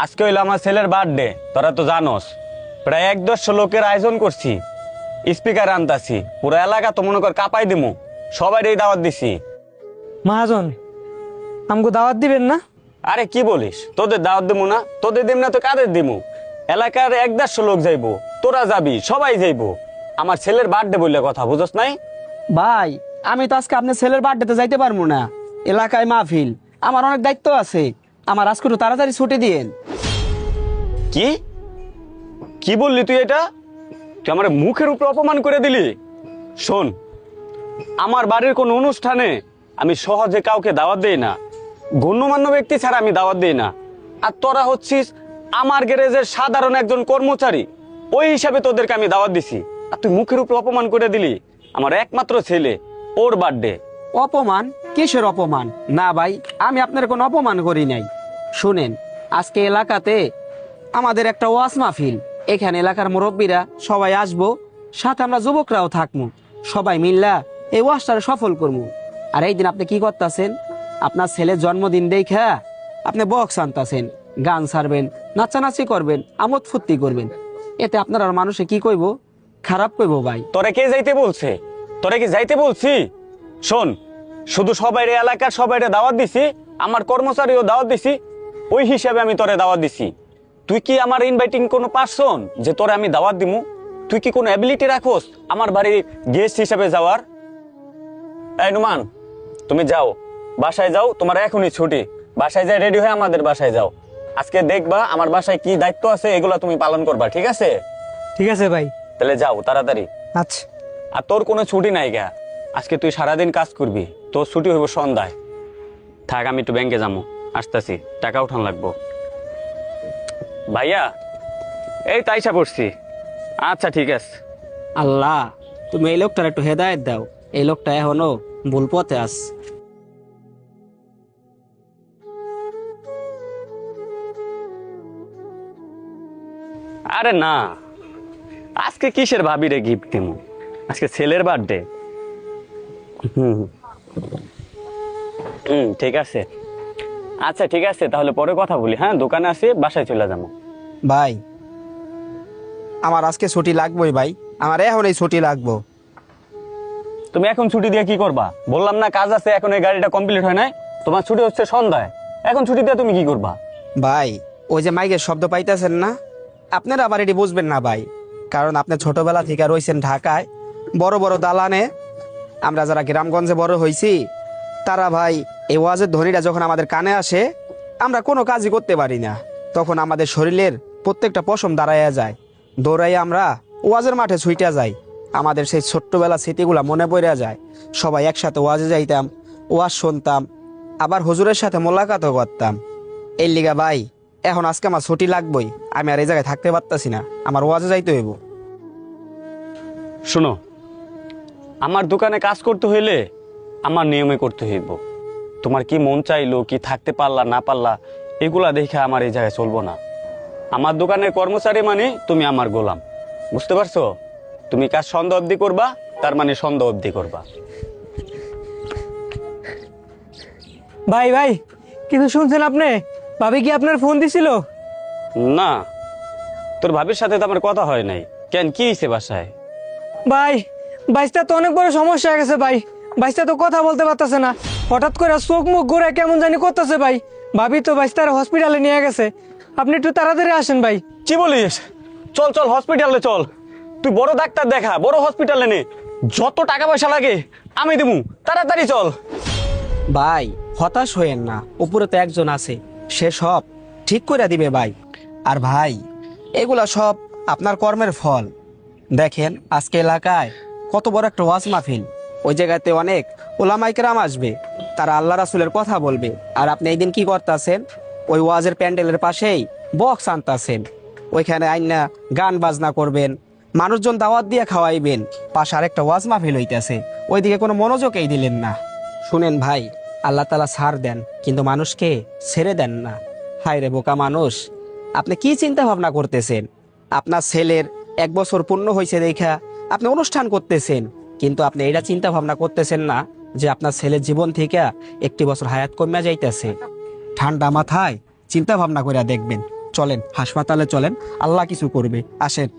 আজকে হইলো আমার ছেলের বার্থডে, তোরা তো জানোস। প্রায় ১-১৫ লোকের আয়োজন করছি, স্পিকার আনতাছি, পুরো এলাকা তো মনে কর কাঁপাই দিমু, সবাই দাওয়াত দিছি। মহাজন, আমাকে দাওয়াত দিবেন না? আরে কি বলিস, তোদের দাওয়াত দিমু না? তোদের দিম না তো কাদের দিমু? এলাকার ১-১৫ লোক যাইবো, তোরা যাবি, সবাই যাইবো। আমার ছেলের বার্থডে বললে কথা বুঝস নাই? ভাই আমি তো আজকে আপনার ছেলের বার্থডেতে যাইতে পারবো না, এলাকায় মাহফিল, আমার অনেক দায়িত্ব আছে। আমার আজকে একটু তাড়াতাড়ি ছুটি দিয়েন। কি কি বললি তুই? এটা তুই আমার মুখের উপর অপমান করে দিলি। শোন, আমার বাড়ির কোন অনুষ্ঠানে আমি সহজে কাউকে দাওয়াত দেই না, গণ্যমান্য ব্যক্তি ছাড়া আমি দাওয়াত দেই না। আর তোরা হচ্ছিস আমার গ্যারেজের সাধারণ একজন কর্মচারী, ওই হিসাবে তোদেরকে আমি দাওয়াত দিছি, আর তুই মুখের উপর অপমান করে দিলি আমার একমাত্র ছেলে, ওর বার্থডে। অপমান? কিসের অপমান? না ভাই, আমি আপনার কোনো অপমান করি নাই। শুনেন, আজকে এলাকাতে আমাদের একটা ওয়াজ মাহফিল, এখানে এলাকার মুরব্বীরা সবাই আসবো, সাথে আমরা যুবকরাও থাকবো, সবাই মিল্লা এই ওয়াজটারে সফল করবো। আর এই দিন আপনি কি করতেছেন? আপনার ছেলের জন্মদিন দেখা আপনি বক্স আনতাছেন, গান ছাড়বেন, নাচানাচি করবেন, আমোদ ফুর্তি করবেন। এতে আপনার আর মানুষে কি কইব? খারাপ কইব ভাই। তোরে কে যাইতে বলছে? তোরে কি যাইতে বলছি? শোন, শুধু সবাই এলাকার সবাই দাওয়াত দিছি, আমার কর্মচারীও দাওয়াত দিছি, ওই হিসাবে আমি তোরে দাওয়াত দিছি। তুই কি আমার ইনভাইটিং কোনো পারসন যে তোরে আমি দাওয়াত দিমু? তুই কি কোনো অ্যাবিলিটি রাখোস আমার বাড়ির গেস্ট হিসাবে যাওয়ার? এই নুমান, তুমি যাও, বাসায় যাও, তোমার এখনই ছুটি। বাসায় যাই রেডি হয়ে আমাদের বাসায় যাও। আজকে দেখবা আমার বাসায় কি দায়িত্ব আছে, এগুলো তুমি পালন করবা, ঠিক আছে? ঠিক আছে ভাই। তাহলে যাও তাড়াতাড়ি। আচ্ছা। আর তোর কোনো ছুটি নাই গা, আজকে তুই সারাদিন কাজ করবি, তোর ছুটি হইব সন্ধ্যায়। থাক, আমি একটু ব্যাংকে যাবো, আসতেছি, টাকা উঠান লাগবো। ভাইয়া, এই তাইসা পড়ছি। আচ্ছা ঠিক আছে। আল্লাহ, তুমি এই লোকটার একটু হেদায়েত দাও, এই লোকটা এখনো ভুল পথে আস। আরে না, আজকে কিসের ভাবি রে গিফট দিমু? আজকে ছেলের বার্থডে। হুম হুম, ঠিক আছে। আচ্ছা ঠিক আছে, তাহলে পরে কথা বলি। হ্যাঁ, দোকানে আসি, বাসায় চলে যাবো। ভাই আমার আজকে ছুটি লাগবেই ভাই, আমার এখন এই ছুটি লাগবো। তুমি এখন ছুটি দিয়ে কি করবা? বললাম না কাজ আছে, এখন এই গাড়িটা কমপ্লিট হয় নাই, তোমার ছুটি হচ্ছে সন্ধ্যায়, এখন ছুটি দিয়ে তুমি কি করবা? ভাই ওই যে মাইকের শব্দ পাইতেছেন না, আপনারা আবার এটি বুঝবেন না ভাই, কারণ আপনি ছোটবেলা থেকে রয়েছেন ঢাকায়, বড় বড় দালানে। আমরা যারা গ্রামগঞ্জে বড় হয়েছি, তারা ভাই এই ওয়াজের ধ্বনিটা যখন আমাদের কানে আসে, আমরা কোনো কাজই করতে পারি না। তখন আমাদের শরীরের প্রত্যেকটা পশম দাঁড়াইয়া যায়, দৌড়াইয়া আমরা ওয়াজের মাঠে ছুইটা যাই। আমাদের সেই ছোট্টবেলা স্মৃতিগুলা মনে পড়ে যায়। সবাই একসাথে ওয়াজে যাইতাম, ওয়াজ শুনতাম, আবার হুজুরের সাথে মোলাকাতও করতাম। এই লিগা ভাই এখন আজকে আমার ছুটি লাগবই, আমি আর এই জায়গায় থাকতে পারতাছি না, আমার ওয়াজে যাইতে হইব। শোনো, আমার দোকানে কাজ করতে হইলে আমার নিয়মে করতে হইব। তোমার কি মন চাইলো, কি থাকতে পারলা না পারলা, এগুলা দেখে আমার এই জায়গায় চলবো না। আমার দোকানের কর্মচারী মানে তুমি আমার গোলাম, বুঝতে পারছো? তুমি কাজ সন্ধ্যা অবধি করবা, তার মানে সন্ধ্যা অবধি করবা। ভাই ভাই, কিছু শুনছেন আপনি? ভাবি কি আপনার ফোন দিছিল? না, তোর ভাবির সাথে তো আমার কথা হয় নাই। কেন, কি হয়েছে বাসায়? ভাই, বাইসটা তো অনেক বড় সমস্যা হয়ে গেছে ভাই। বাইসটা তো কথা বলতে পারতেছে না, হঠাৎ করে চোখ মুখ ঘুরে কেমন জানি করতেছে ভাই। ভাবি তো বাইসটার হসপিটালে নিয়ে গেছে, আপনি একটু তাড়াতাড়ি আসেন ভাই। কি বলিস? চল চল, হসপিটালে চল। তুই বড় ডাক্তার দেখা, বড় হসপিটালে নে, যত টাকা পয়সা লাগে আমি দেবো, তাড়াতাড়ি চল। ভাই হতাশ হইেন না, উপরে তো একজন আছে, সে সব ঠিক করে দিবে ভাই। আর ভাই এগুলা সব আপনার কর্মের ফল। দেখেন আজকে এলাকায় কত বড় একটা ওয়াজ মাহফিল, ওই জায়গাতে অনেক ওলামায়ে কেরাম আসবে, তারা আল্লাহ রাসূলের কথা বলবে। আর আপনি এই দিন কি করতেছেন? ওই ওয়াজের প্যান্ডেলের পাশেই বক্স আনতাছেন, ওইখানে আইনা গান বাজনা করবেন, মানুষজন দাওয়াত দিয়ে খাওয়াইবেন, পাশে আরেকটা ওয়াজ মাহফিল হইতেছে, ওইদিকে কোনো মনোযোগই দিলেন না। শুনেন ভাই, আল্লাহ তাআলা ছাড় দেন, কিন্তু মানুষকে ছেড়ে দেন না। হায় রে বোকা মানুষ, আপনি কি চিন্তা ভাবনা করতেছেন? আপনার ছেলের 1 বছর পূর্ণ হয়েছে দেখা আপনি অনুষ্ঠান করতেছেন, কিন্তু আপনি এটা চিন্তা ভাবনা করতেছেন না যে আপনার ছেলের জীবন থেকে 1 বছর হায়াত কমে যাইতেছে। ঠান্ডা মাথায় চিন্তা ভাবনা করে দেখবেন। চলেন হাসপাতালে চলেন, আল্লাহ কিছু করবে, আসেন।